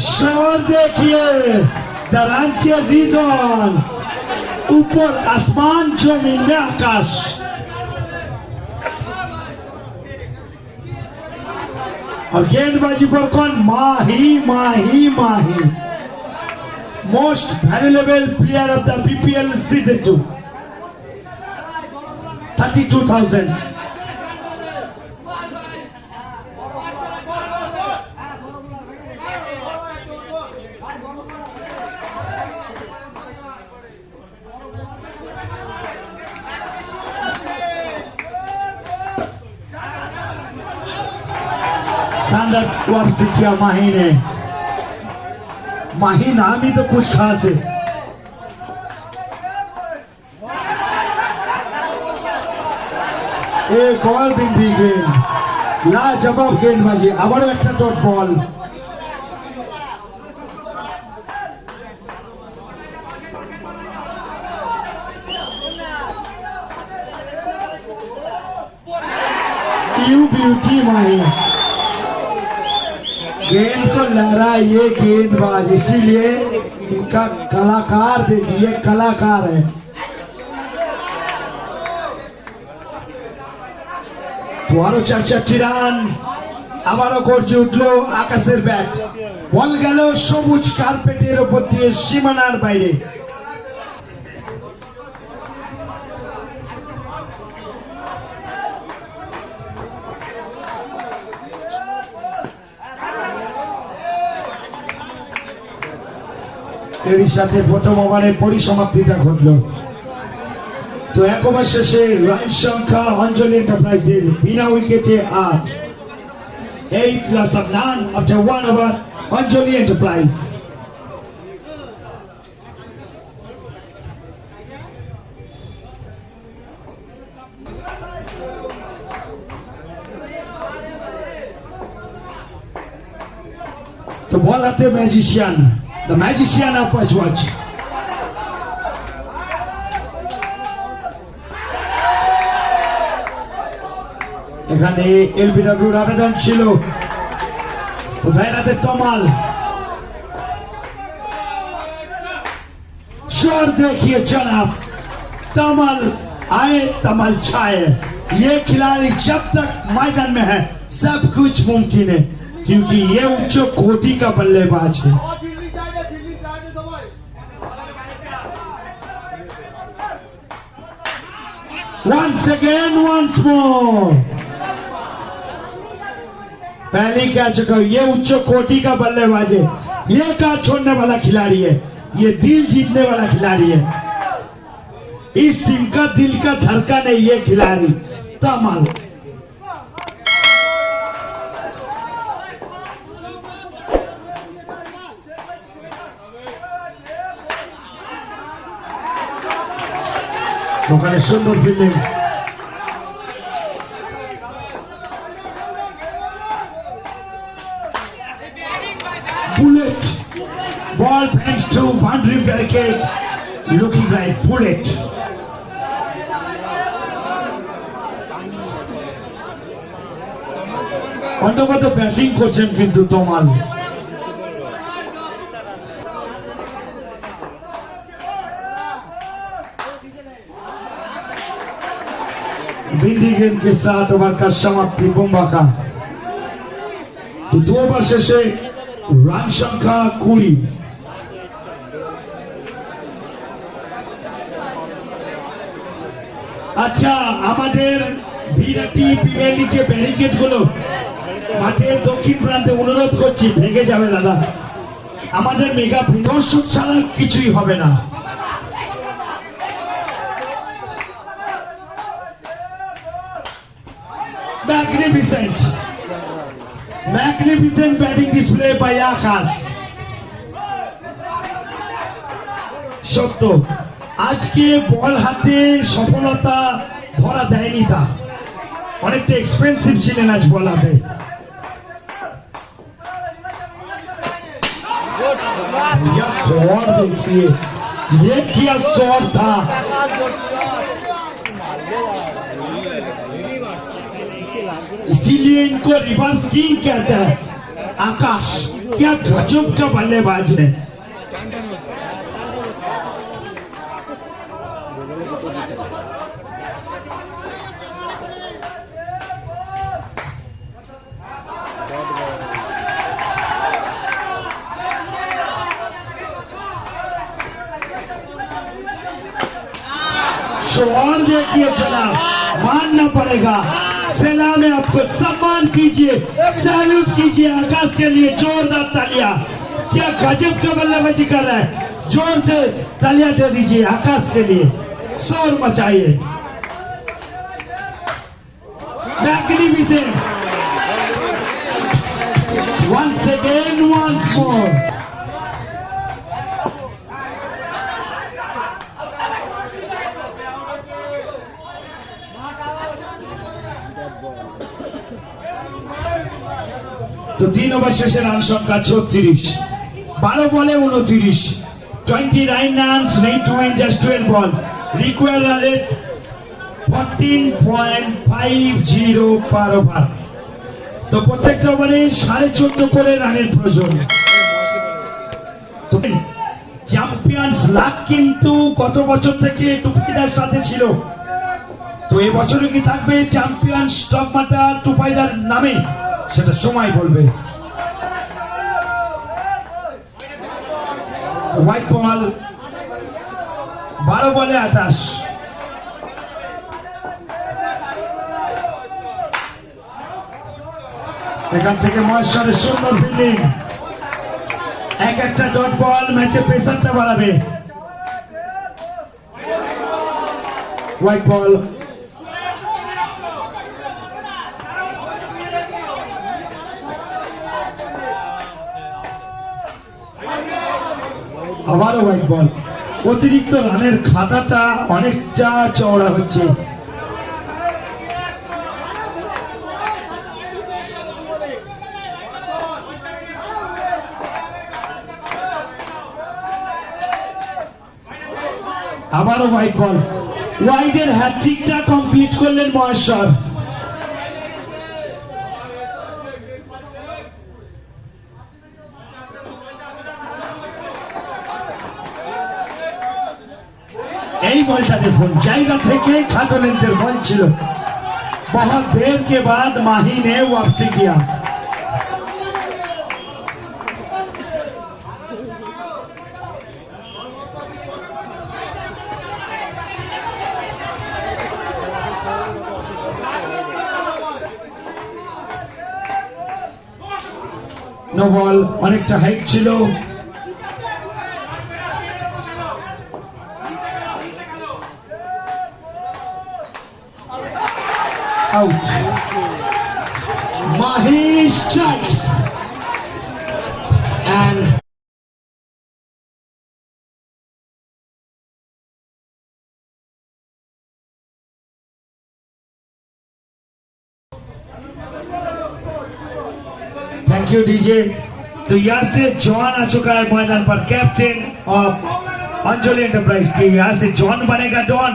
शोर देखिए दरांचे अजीजों, ऊपर आसमान जमीन में आकाश। और गेंदबाजी पर कौन? Mahi Mahi Mahi, most valuable player of the BPL season 2, 32,000। शानदार वापसी किया माही ने। माही नाम ही तो कुछ खास है। एक और बिंदी गेंद, लाजवाब गेंदबाजी, আবারও একটা ডট বল। यू ब्यूटी माही, गेंद को लहरा ये गेंदबाज, इसीलिए इनका कलाकार देखिए, कलाकार है। तो आरो 4-4টি রান, আবারও গর্জে উঠলো আকাশের ব্যাট। বল গেল সবুজ কার্পেটের উপর দিয়ে সীমানার বাইরে। এরই সাথে প্রথম ওভারের পরিসমাপ্তিটা ঘটলো। তো এক ওভার শেষে রান সংখ্যা অঞ্জলি এন্টারপ্রাইজের বিনা উইকেটে 8, 8 loss of none after 1 over Anjali enterprise. তো বল হাতে magician, the magician of Pachwatch. এখানে এলবিডব্লিউর আবেদন ছিল, তো ব্যাটাতে তমাল। शोर देखिए जनाब, तमाल आए तमाल छाए। ये खिलाड़ी जब तक मैदान में है सब कुछ मुमकिन है, क्योंकि ये उच्च कोटि का बल्लेबाज है। Once again, once more. पहली कैच को, ये उच्च कोटि का बल्लेबाज है, ये कैच छोड़ने वाला खिलाड़ी है, ये दिल जीतने वाला खिलाड़ी है। इस टीम का दिल का धड़कन है ये खिलाड़ी तमाल। ওখানে সুন্দর fielding. Bullet ball bends to boundary barricade, looking like bullet. অন্তত ব্যাটিং করছেন কিন্তু তমাল। बिंदी गेंद के साथ ओवर का समाप्ति बुम्बा का। तो 2 ओवर शेषे রান সংখ্যা 20। আচ্ছা, আমাদের বিরাটি প্রিমিয়ার লিগ যে ব্যারিকেড গুলো মাঠের দক্ষিণ প্রান্তে, অনুরোধ করছি ভেঙে যাবে দাদা, আমাদের মেগা দর্শক ছাড়া কিছুই হবে না। Magnificent batting display by Akas. সত্য আজকে বল হাতে সফলতা ধরা দেয়নি, তা অনেকটা এক্সপেন্সিভ ছিলেন আজ বল হাতে। शॉट देखिए, ये क्या शॉट था। इसीलिए इनको रिवर्स किंग कहते हैं। आकाश क्या गजब का बल्लेबाज है। और देखिए जनाब, मानना पड़ेगा, सलाम है आपको, सम्मान कीजिए, सैल्यूट कीजिए आकाश के लिए, जोरदार तालियां। क्या गजब का बल्लेबाजी कर रहा है, जोर से तालियां दे दीजिए आकाश के लिए, शोर मचाइए। Magnificent, once again, once more. तो 3 ওভার শেষে রান সংখ্যা 36, 12 বলে 29, 29 runs, need to win just 12 balls, required run rate 14.50 per over। তো প্রত্যেকটা ওভারে 14.5 করে রানের প্রয়োজন। চ্যাম্পিয়ন্স লাক কিন্তু গত বছর থেকে টুপিদার সাথে ছিল, তো এই বছরও কি থাকবে চ্যাম্পিয়ন স্টক মাটা টুপাইদার নামে, সেটা সময় বলবে। হোয়াইট বল, 12 বলে 28। এখান থেকে মহেশ্বরের সুন্দর ফিল্ডিং, এক একটা ডট বল ম্যাচে প্রেসারটা বাড়াবে। হোয়াইট বল, আবারও হোয়াইট বল। অতিরিক্ত রানের খাতাটা অনেকটা চওড়া হচ্ছে। আবারও হোয়াইট বল, ওয়াইডের হ্যাট্রিকটা কমপ্লিট করলেন মহেশ্বর। এই বলটা দেখুন, জায়গা থেকে খাটো লেন্থের বল ছিল, बहुत देर के बाद माही ने वापसी किया। नो बॉल, অনেকটা হাইট ছিল। Out. Mahi strikes and thank you DJ। तो यहाँ से जॉन आ चुका है मैदान पर, कैप्टन ऑफ अंजलि एंटरप्राइज के। यहाँ से जॉन बनेगा डॉन।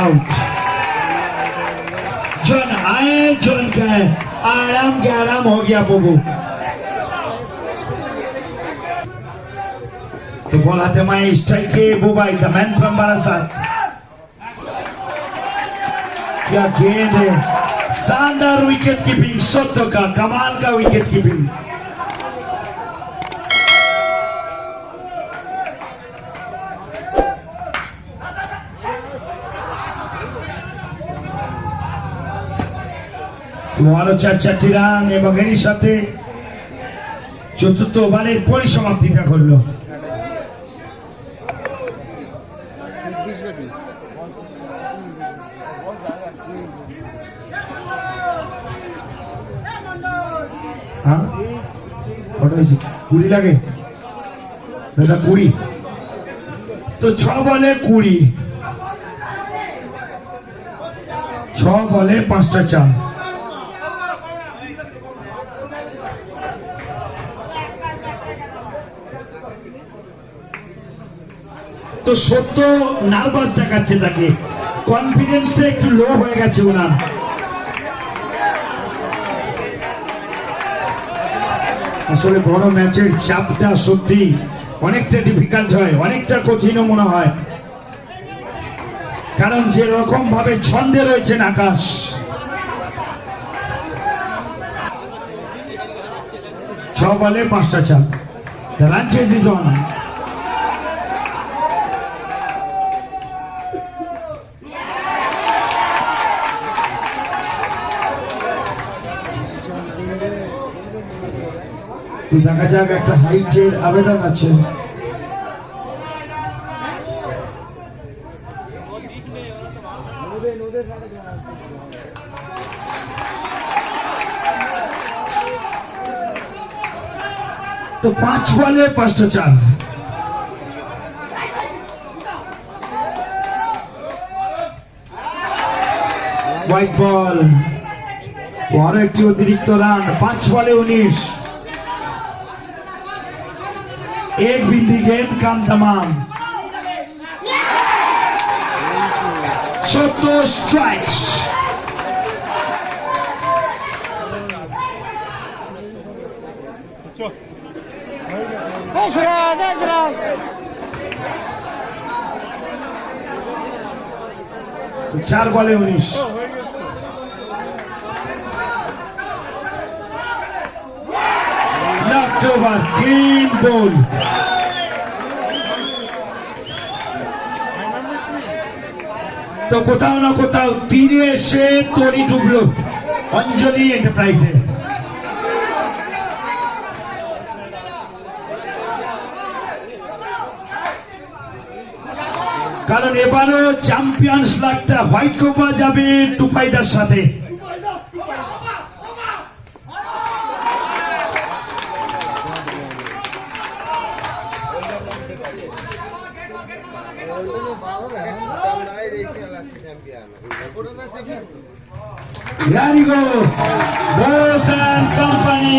आउट। जॉन आए, जॉन का है, आराम के आराम हो गया बुबू। तो बॉल हाथे में स्ट्राइक के बुबाई, द मैन फ्रॉम बारासात। क्या गेंद है, शानदार विकेट कीपिंग, सोतो का कमाल का विकेट कीपिंग। আরো 4 রান এবং এর সাথে চতুর্থ ওভারের পরিসমাপ্তিটা ঘটলো। হ্যাঁ, কত হয়েছে? 20 লাগে দাদা, 20। তো 6 বলে 20, 6 বলে 5টা চার। তো সত্য নার্ভাস দেখাচ্ছে তাকে, কনফিডেন্সটা একটু লো হয়ে গেছে ওনার। আসলে বড় ম্যাচের চাপটা সত্যি অনেকটা ডিফিকাল্ট হয়, অনেকটা কঠিনও মনে হয়, কারণ যে রকম ভাবে ছন্দে রয়েছেন আকাশ। ছ বলে 5টা চাপ। The run chase is on. তো দেখা যাক, একটা হাইটের আবেদন আছে। তো 5 বলে 5টা চার। হোয়াইট বল, বড় একটি অতিরিক্ত রান। 5 বলে 19। एक बिंदी गेंद काम तमाम। 14 स्ट्राइक्स। तो 4 বলে 19। Knocked over, clean ball. তো কোথাও না কোথাও তীরে এসে তরি ডুবলো অঞ্জলি এন্টারপ্রাইজের। কারণ এবারও চ্যাম্পিয়ন্স লাগটা হোয়াইট কোপা যাবে টুপাইদার সাথে। There you go, Bose and Company.